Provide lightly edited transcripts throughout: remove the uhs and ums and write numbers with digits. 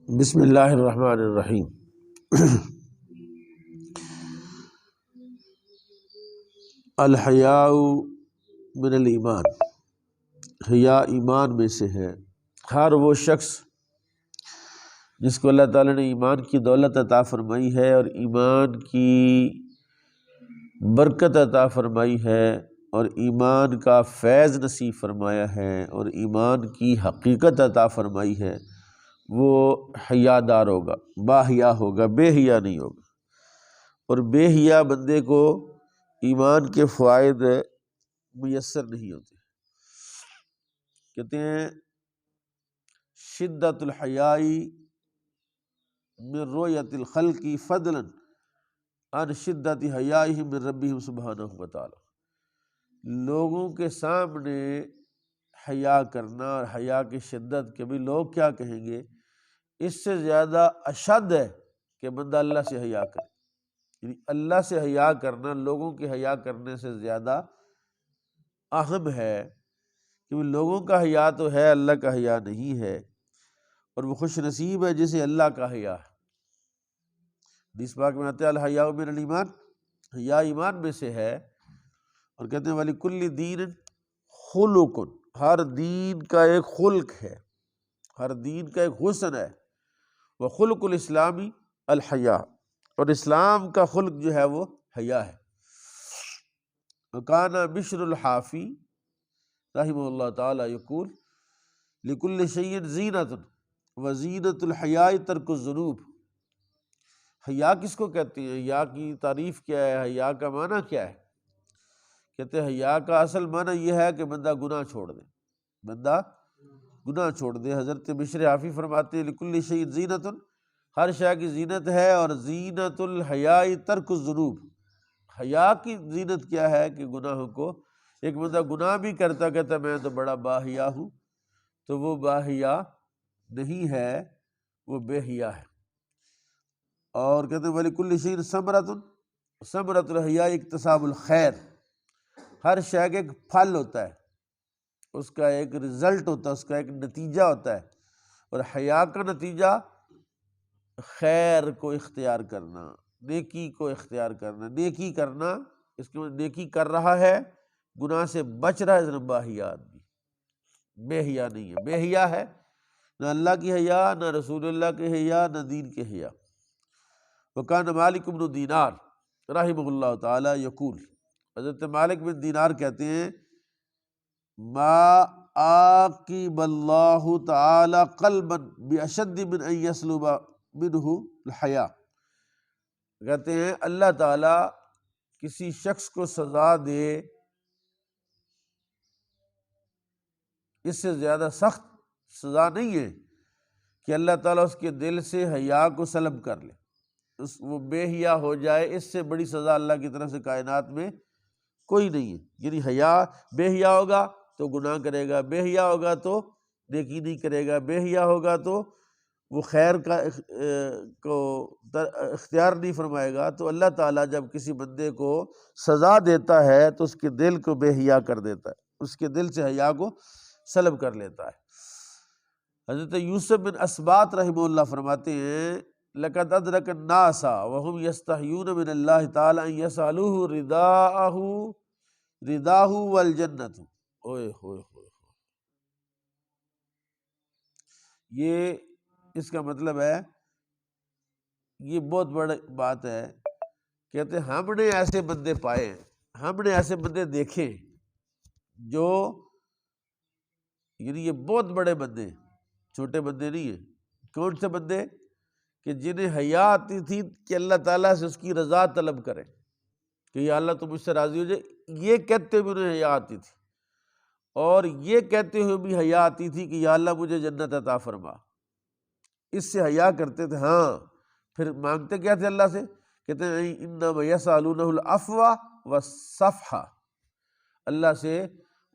بسم اللہ الرحمن الرحیم۔ الحیاء من الایمان، حیا ایمان میں سے ہے۔ ہر وہ شخص جس کو اللہ تعالیٰ نے ایمان کی دولت عطا فرمائی ہے اور ایمان کی برکت عطا فرمائی ہے اور ایمان کا فیض نصیب فرمایا ہے اور ایمان کی حقیقت عطا فرمائی ہے، وہ حیا دار ہوگا، با حیا ہوگا، بے حیا نہیں ہوگا۔ اور بے حیا بندے کو ایمان کے فوائد میسر نہیں ہوتے۔ کہتے ہیں شدت الحیاء من رؤیت الخلق فضلا عن شدت حیائہم من ربہم سبحانہ وتعالی۔ لوگوں کے سامنے حیا کرنا اور حیا کی شدت کہ بھی لوگ کیا کہیں گے، اس سے زیادہ اشد ہے کہ بندہ اللہ سے حیا کرے۔ یعنی اللہ سے حیا کرنا لوگوں کے حیا کرنے سے زیادہ اہم ہے، کیونکہ لوگوں کا حیا تو ہے، اللہ کا حیا نہیں ہے، اور وہ خوش نصیب ہے جسے اللہ کا حیا ہے۔ حدیث پاک میں آتا ہے الحیاء من الایمان، حیا ایمان میں سے ہے، اور کہتے ہیں وَلِكُلِّ دِینٍ خُلُقٌ، ہر دین کا ایک خلق ہے، ہر دین کا ایک حسن ہے۔ وَخُلُقُ الْإِسْلَامِ الْحَيَاءُ، اور اسلام کا خلق جو ہے وہ حیا ہے۔ وَكَانَ بِشْرُ الْحَافِي رحمہ اللہ تعالی یقول لِكُلِّ شَيْءٍ زِینَةٌ وَزِینَةُ الْحَیَاءِ تَرْکُ الذُّنُوبِ۔ حیا کس کو کہتے ہیں؟ حیا کی تعریف کیا ہے؟ حیا کا معنی کیا ہے؟ کہتے ہیں حیا کا اصل معنی یہ ہے کہ بندہ گناہ چھوڑ دے، بندہ گناہ چھوڑ دے۔ حضرت بشر حافی فرماتے ہیں لِكُلِّ شَيْءٍ زِینَةٌ، ہر شے کی زینت ہے، اور زینت الحیاء ترک الذنوب، حیا کی زینت کیا ہے کہ گناہوں کو، ایک بندہ گناہ بھی کرتا کہتا میں تو بڑا با حیا ہوں، تو وہ با حیا نہیں ہے، وہ بے حیا ہے۔ اور کہتے ہیں وَلِكُلِّ شَيْءٍ ثَمَرَةٌ، ثمرۃ الحیاء اکتساب الخیر، ہر شے کا ایک پھل ہوتا ہے، اس کا ایک رزلٹ ہوتا ہے، اس کا ایک نتیجہ ہوتا ہے، اور حیا کا نتیجہ خیر کو اختیار کرنا، نیکی کو اختیار کرنا، نیکی کرنا، اس کے بعد نیکی کر رہا ہے، گناہ سے بچ رہا ہے، ذرا با حیا آدمی، بے حیا نہیں ہے۔ بے حیا ہے نہ اللہ کی حیا، نہ رسول اللہ کی حیا، نہ دین کی حیا۔ وکان مالک بن دینار رحمہ اللہ تعالی یقول، حضرت مالک بن دینار کہتے ہیں ما عاقب اللہ تعالی قلبا باشد من ان یسلب منہ الحیا، کہتے ہیں اللہ تعالیٰ کسی شخص کو سزا دے اس سے زیادہ سخت سزا نہیں ہے کہ اللہ تعالیٰ اس کے دل سے حیا کو سلب کر لے، وہ بے حیا ہو جائے، اس سے بڑی سزا اللہ کی طرف سے کائنات میں کوئی نہیں ہے۔ یعنی حیا، بے حیا ہوگا تو گناہ کرے گا، بے حیا ہوگا تو نیکی نہیں کرے گا، بے حیا ہوگا تو وہ خیر کا کو اختیار نہیں فرمائے گا۔ تو اللہ تعالیٰ جب کسی بندے کو سزا دیتا ہے تو اس کے دل کو بے حیا کر دیتا ہے، اس کے دل سے حیا کو سلب کر لیتا ہے۔ حضرت یوسف بن اسبات رحمہ اللہ فرماتے ہیں لقد ادرک الناس وهم یستحیون من اللہ تعالی ان یسألوہ رداہ والجنۃ۔ اوئے ہوئے ہوئے، یہ اس کا مطلب ہے، یہ بہت بڑی بات ہے۔ کہتے ہیں ہم نے ایسے بندے پائے ہیں، ہم نے ایسے بندے دیکھے جو، یعنی یہ بہت بڑے بندے ہیں، چھوٹے بندے نہیں ہیں۔ کون سے بندے؟ کہ جنہیں حیا آتی تھی کہ اللہ تعالیٰ سے اس کی رضا طلب کریں کہ یا اللہ تم مجھ سے راضی ہو جائے، یہ کہتے ہوئے انہیں حیا آتی تھی، اور یہ کہتے ہوئے بھی حیا آتی تھی کہ یا اللہ مجھے جنت عطا فرما، اس سے حیا کرتے تھے۔ ہاں، پھر مانگتے کیا تھے اللہ سے؟ کہتے ہیں انما یسألونہ العفو والصفح، اللہ سے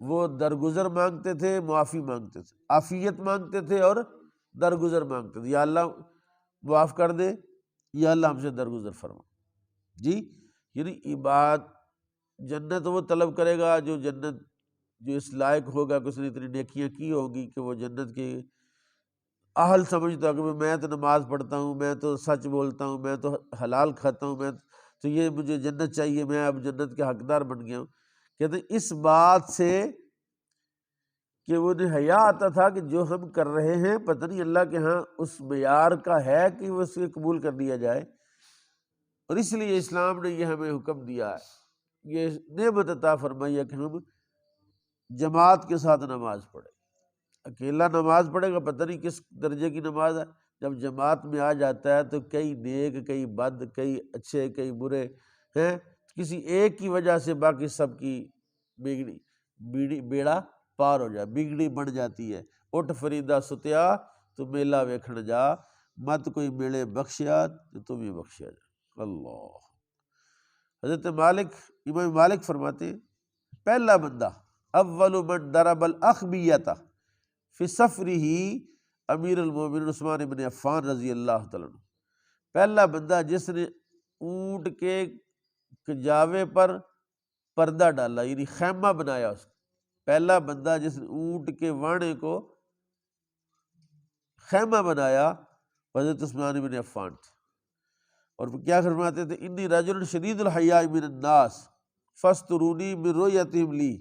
وہ درگزر مانگتے تھے، معافی مانگتے تھے، عافیت مانگتے تھے اور درگزر مانگتے تھے، یا اللہ معاف کر دے، یا اللہ ہم سے درگزر فرما۔ جی، یعنی عبادت، جنت وہ طلب کرے گا جو جنت، جو اس لائق ہوگا کہ اس نے اتنی نیکیاں کی ہوگی کہ وہ جنت کے اہل سمجھتا ہوں کہ میں تو نماز پڑھتا ہوں، میں تو سچ بولتا ہوں، میں تو حلال کھاتا ہوں، میں تو یہ مجھے جنت چاہیے، میں اب جنت کے حقدار بن گیا ہوں۔ کہتے ہیں اس بات سے کہ انہیں حیا آتا تھا کہ جو ہم کر رہے ہیں پتہ نہیں اللہ کے ہاں اس معیار کا ہے کہ وہ اسے قبول کر لیا جائے، اور اس لیے اسلام نے یہ ہمیں حکم دیا ہے، یہ نعمت عطا فرمائی ہے کہ ہم جماعت کے ساتھ نماز پڑھیں۔ اکیلا نماز پڑھے گا پتہ نہیں کس درجے کی نماز ہے، جب جماعت میں آ جاتا ہے تو کئی نیک، کئی بد، کئی اچھے، کئی برے ہیں، کسی ایک کی وجہ سے باقی سب کی بیڑا پار ہو جائے، بگڑی بڑھ جاتی ہے۔ اٹھ فریدا ستیا تو میلہ ویکھن جا، مت کوئی میلے بخشیا تو تم ہی بخشیا جا۔ اللہ، حضرت امام مالک فرماتے ہیں پہلا بندہ اول من ضرب الاخبیۃ فی سفرہ امیر المومنین عثمان بن عفان رضی اللہ تعالیٰ عنہ، پہلا بندہ جس نے اونٹ کے کجاوے پر پردہ ڈالا، یعنی خیمہ بنایا، اس کو پہلا بندہ جس نے اونٹ کے واڑے کو خیمہ بنایا حضرت عثمان بن عفان تھے۔ اور کیا فرماتے تھے، انی رجل شدید الحیاء من الناس فاسترونی من رؤیتہم لی،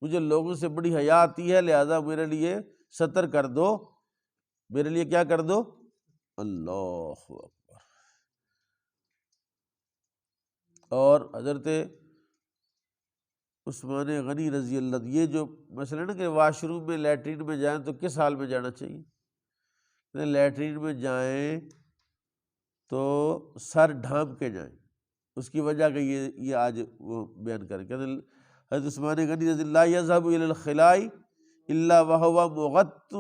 مجھے لوگوں سے بڑی حیا آتی ہے، لہذا میرے لیے ستر کر دو، میرے لیے کیا کر دو؟ اللہ اکبر۔ اور حضرت عثمان غنی رضی اللہ عنہ، یہ جو مسئلہ ہے نا کہ واش روم میں لیٹرین میں جائیں تو کس حال میں جانا چاہیے؟ لیٹرین میں جائیں تو سر ڈھانپ کے جائیں، اس کی وجہ کہ یہ آج وہ بیان کر کے حضرت عثمان غنی رضی اللہ یذهب الی الخلاء الا وهو مغط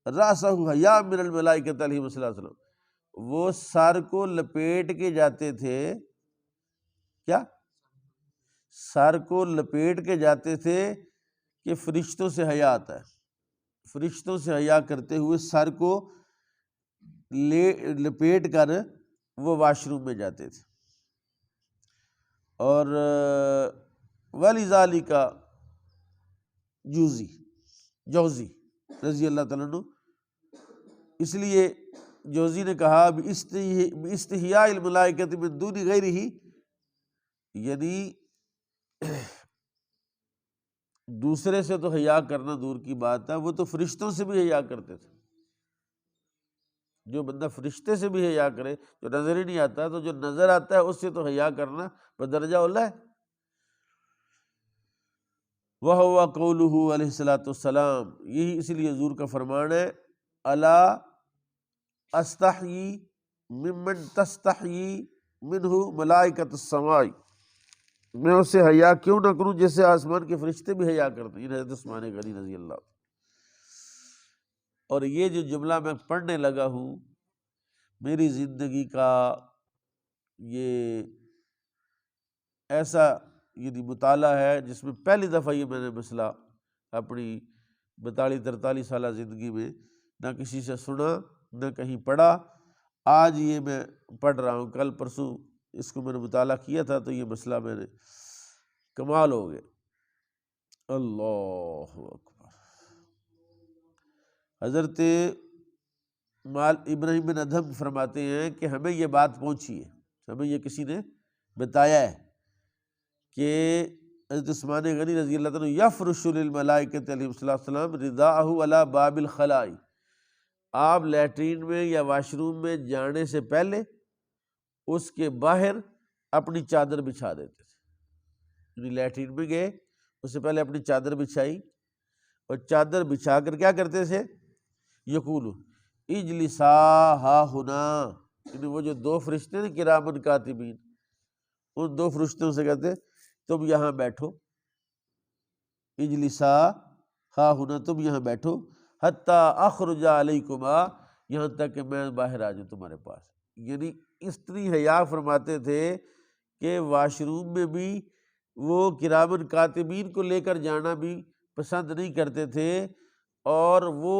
رأسہ حیاء من الملائکۃ علیہم الصلوۃ والسلام، وہ سر کو لپیٹ کے جاتے تھے، کیا سر کو لپیٹ کے جاتے تھے کہ فرشتوں سے حیا آتا ہے، فرشتوں سے حیا کرتے ہوئے سر کو لپیٹ کر وہ واش روم میں جاتے تھے۔ اور وَلِذَلِكَ جوزی رضی اللہ تعالیٰ عنہ، اس لیے جوزی نے کہا بِاِسْتِحْيَاءِ الْمَلَائِكَةِ مِن دُونِ غَيْرِهِ، یعنی دوسرے سے تو حیا کرنا دور کی بات ہے، وہ تو فرشتوں سے بھی حیا کرتے تھے۔ جو بندہ فرشتے سے بھی حیا کرے، جو نظر ہی نہیں آتا، تو جو نظر آتا ہے اس سے تو حیا کرنا بدرجہ اولا ہے۔ وَهُوَ قَوْلُهُ علیہ الصلوٰۃ والسلام، یہی اسی لیے حضور کا فرمان ہے، الا استحیی ممن تستحیی منہ ملائکۃ السماء، میں اس سے حیا کیوں نہ کروں جس سے آسمان کے فرشتے بھی حیا کرتے ہیں، حضرت عثمان غنی رضی اللہ۔ اور یہ جو جملہ میں پڑھنے لگا ہوں، میری زندگی کا یہ ایسا یعنی مطالعہ ہے جس میں پہلی دفعہ یہ میں نے مسئلہ اپنی 42-43 سالہ زندگی میں نہ کسی سے سنا، نہ کہیں پڑھا، آج یہ میں پڑھ رہا ہوں، کل پرسوں اس کو میں نے مطالعہ کیا تھا تو یہ مسئلہ میں نے کمال ہو گیا۔ اللہ اکبر۔ حضرت ابراہیم بن ادھم فرماتے ہیں کہ ہمیں یہ بات پہنچی ہے، ہمیں یہ کسی نے بتایا ہے کہ حضرت عثمان غنی رضی اللہ عنہ یفرش للملائکۃ علیہم السلام رداءہ علی باب الخلاء، آپ لیٹرین میں یا واش روم میں جانے سے پہلے اس کے باہر اپنی چادر بچھا دیتے تھے، یعنی لیٹرین میں گئے اس سے پہلے اپنی چادر بچھائی، اور چادر بچھا کر کیا کرتے تھے، یقول اجلسا ہا ہنا، یعنی وہ جو دو فرشتے ہیں کرامن کاتبین، ان دو فرشتوں سے کہتے تم یہاں بیٹھو، اجلسا ہا ہنا، تم یہاں بیٹھو، حتی اخرج علیکما، یہاں تک کہ میں باہر آ جاؤں تمہارے پاس۔ یعنی اتنی حیا فرماتے تھے کہ واش روم میں بھی وہ کرامن کاتبین کو لے کر جانا بھی پسند نہیں کرتے تھے، اور وہ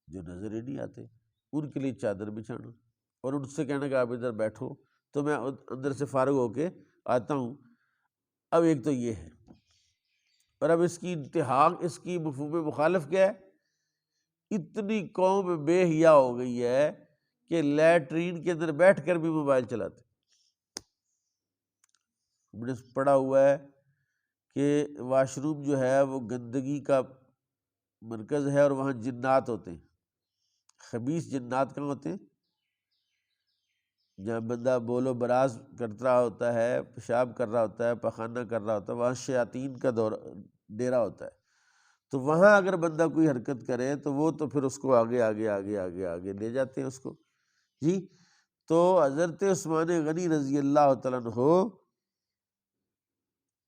جو نظر ہی نہیں آتے ان کے لیے چادر بچھانا، اور ان سے کہنا کہ آپ ادھر بیٹھو تو میں اندر سے فارغ ہو کے آتا ہوں۔ اب ایک تو یہ ہے، اور اب اس کی انتہا، اس کی مفہوم مخالف کیا ہے اتنی قوم بے حیا ہو گئی ہے کہ لیٹرین کے اندر بیٹھ کر بھی موبائل چلاتے. ہم نے پڑھا ہوا ہے کہ واش روم جو ہے وہ گندگی کا مرکز ہے اور وہاں جنات ہوتے ہیں. خبیث جنات کہاں ہوتے ہیں؟ جہاں بندہ بول و براز کر رہا ہوتا ہے، پیشاب کر رہا ہوتا ہے، پخانہ کر رہا ہوتا ہے، وہاں شیاطین کا ڈیرا ہوتا ہے. تو وہاں اگر بندہ کوئی حرکت کرے تو وہ تو پھر اس کو آگے آگے آگے آگے آگے لے جاتے ہیں اس کو. جی تو حضرت عثمان غنی رضی اللہ تعالیٰ عنہ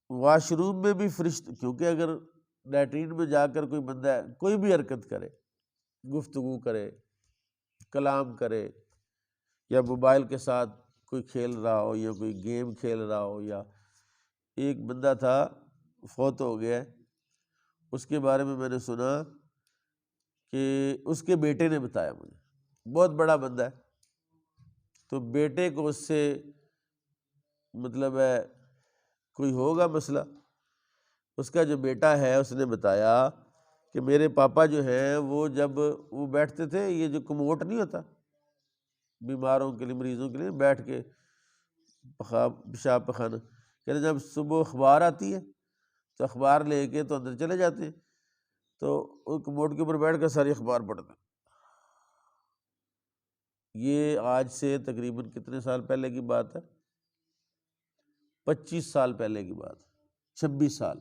واش روم میں بھی کیونکہ اگر لیٹرین میں جا کر کوئی بندہ کوئی بھی حرکت کرے، گفتگو کرے، کلام کرے، یا موبائل کے ساتھ کوئی کھیل رہا ہو یا کوئی گیم کھیل رہا ہو، یا ایک بندہ تھا فوت ہو گیا، اس کے بارے میں نے سنا کہ اس کے بیٹے نے بتایا مجھے، بہت بڑا بندہ ہے، تو بیٹے کو اس سے مطلب ہے کوئی ہوگا مسئلہ. اس کا جو بیٹا ہے اس نے بتایا کہ میرے پاپا جو ہیں وہ جب وہ بیٹھتے تھے، یہ جو کموٹ نہیں ہوتا بیماروں کے لیے، مریضوں کے لیے بیٹھ کے پیشاب پخانہ، کہ جب صبح اخبار آتی ہے تو اخبار لے کے تو اندر چلے جاتے ہیں، تو وہ کموڈ کے اوپر بیٹھ کر ساری اخبار پڑھتے ہیں. یہ آج سے تقریباً کتنے سال پہلے کی بات ہے؟ 25 سال پہلے کی بات، 26 سال،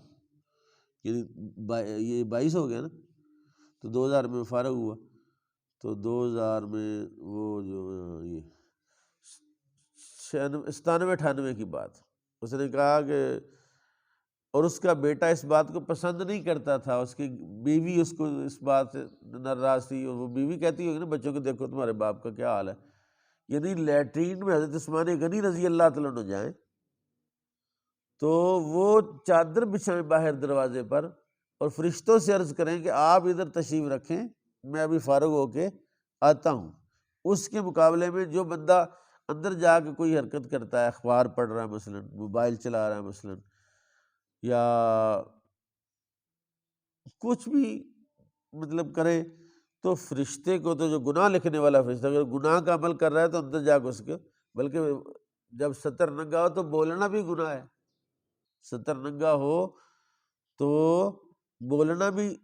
یہ 22 ہو گیا نا. تو 2000 میں فارغ ہوا، تو 2000 میں وہ جو یہ 97-98 کی بات، اس نے کہا کہ، اور اس کا بیٹا اس بات کو پسند نہیں کرتا تھا، اس کی بیوی اس کو اس بات سے ناراض تھی، اور وہ بیوی کہتی ہوگی نا بچوں کو، دیکھو تمہارے باپ کا کیا حال ہے. یعنی لیٹرین میں حضرت عثمان غنی رضی اللہ تعالیٰ عنہ جائیں تو وہ چادر بچھائیں باہر دروازے پر، اور فرشتوں سے عرض کریں کہ آپ ادھر تشریف رکھیں، میں ابھی فارغ ہو کے آتا ہوں. اس کے مقابلے میں جو بندہ اندر جا کے کوئی حرکت کرتا ہے، اخبار پڑھ رہا ہے مثلا، موبائل چلا رہا ہے مثلا، یا کچھ بھی مطلب کرے، تو فرشتے کو تو جو گناہ لکھنے والا فرشتہ اگر گناہ کا عمل کر رہا ہے تو اندر جا کے اس کے، بلکہ جب ستر ننگا ہو تو بولنا بھی گناہ ہے. ستر ننگا ہو تو بولنا بھی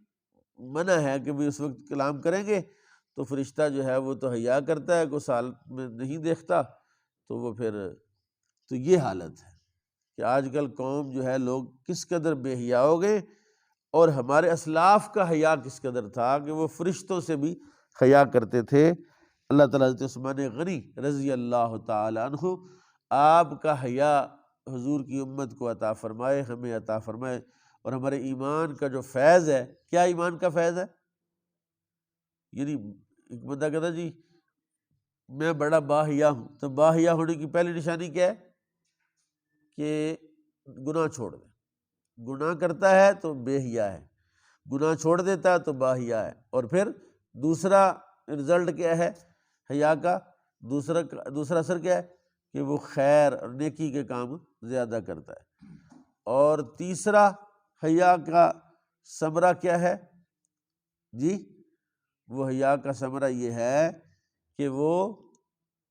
منع ہے کہ بھی اس وقت کلام کریں گے تو فرشتہ جو ہے وہ تو حیا کرتا ہے، کوئی حالت میں نہیں دیکھتا، تو وہ پھر تو یہ حالت ہے کہ آج کل قوم جو ہے لوگ کس قدر بے حیا ہو گئے، اور ہمارے اسلاف کا حیا کس قدر تھا کہ وہ فرشتوں سے بھی حیا کرتے تھے. اللہ تعالیٰ حضرت عثمان غنی رضی اللہ تعالی عنہ آپ کا حیا حضور کی امت کو عطا فرمائے، ہمیں عطا فرمائے، اور ہمارے ایمان کا جو فیض ہے. کیا ایمان کا فیض ہے؟ یعنی ایک بندہ کہتا جی میں بڑا باحیا ہوں، تو باحیا ہونے کی پہلی نشانی کیا ہے؟ کہ گناہ چھوڑ دے. گناہ کرتا ہے تو بے حیا ہے، گناہ چھوڑ دیتا ہے تو باحیا ہے. اور پھر دوسرا رزلٹ کیا ہے حیا کا؟ دوسرا اثر کیا ہے کہ وہ خیر اور نیکی کے کام زیادہ کرتا ہے. اور تیسرا حیا کا ثمرہ کیا ہے جی؟ وہ حیا کا ثمرہ یہ ہے کہ وہ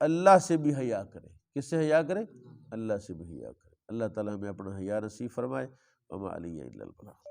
اللہ سے بھی حیا کرے. کس سے حیا کرے؟ اللہ سے بھی حیا کرے. اللہ تعالیٰ ہمیں اپنا حیا نصیب فرمائے. وما علیہ الا البلاغ.